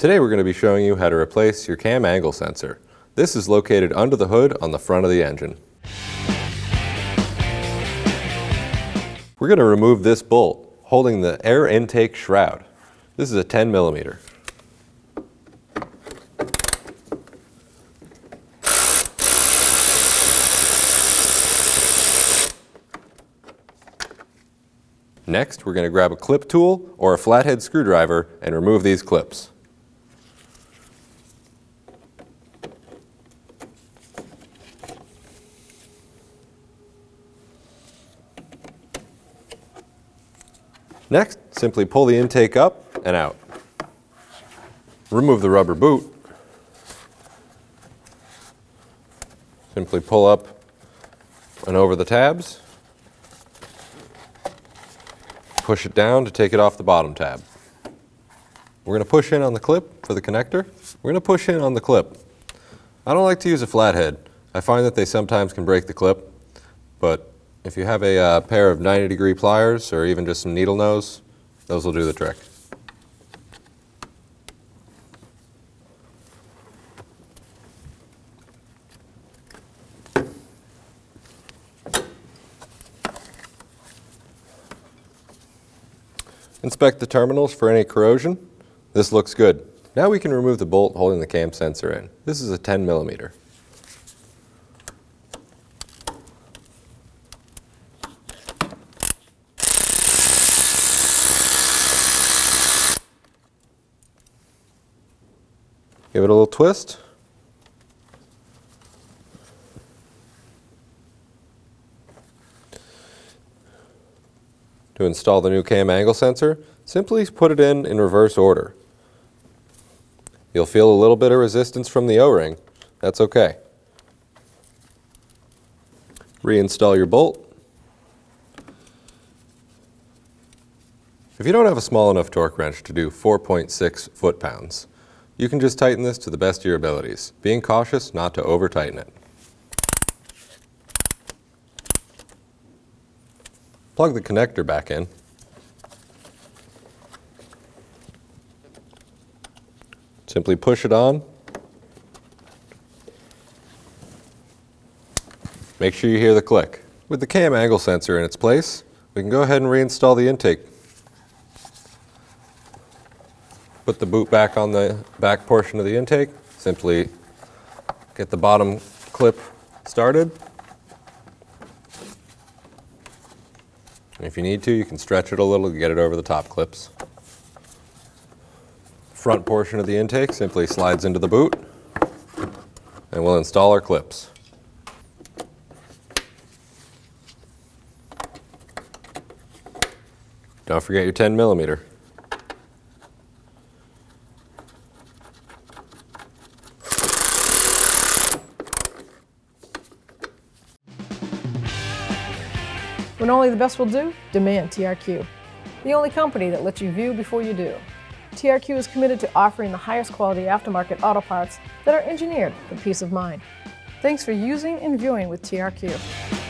Today we're going to be showing you how to replace your cam angle sensor. This is located under the hood on the front of the engine. We're going to remove this bolt holding the air intake shroud. This is a 10 millimeter. Next, we're going to grab a clip tool or a flathead screwdriver and remove these clips. Next, simply pull the intake up and out. Remove the rubber boot. Simply pull up and over the tabs. Push it down to take it off the bottom tab. We're going to push in on the clip for the connector. We're going to push in on the clip. I don't like to use a flathead. I find that they sometimes can break the clip, but if you have a pair of 90-degree pliers or even just some needle nose, those will do the trick. Inspect the terminals for any corrosion. This looks good. Now we can remove the bolt holding the cam sensor in. This is a 10 millimeter. Give it a little twist. To install the new cam angle sensor, simply put it in reverse order. You'll feel a little bit of resistance from the O-ring. That's okay. Reinstall your bolt. If you don't have a small enough torque wrench to do 4.6 foot-pounds, you can just tighten this to the best of your abilities, being cautious not to over-tighten it. Plug the connector back in. Simply push it on. Make sure you hear the click. With the cam angle sensor in its place, we can go ahead and reinstall the intake. Put the boot back on the back portion of the intake. Simply get the bottom clip started. If you need to, you can stretch it a little to get it over the top clips. Front portion of the intake simply slides into the boot, and we'll install our clips. Don't forget your 10 millimeter. When only the best will do, demand TRQ. The only company that lets you view before you do. TRQ is committed to offering the highest quality aftermarket auto parts that are engineered for peace of mind. Thanks for using and viewing with TRQ.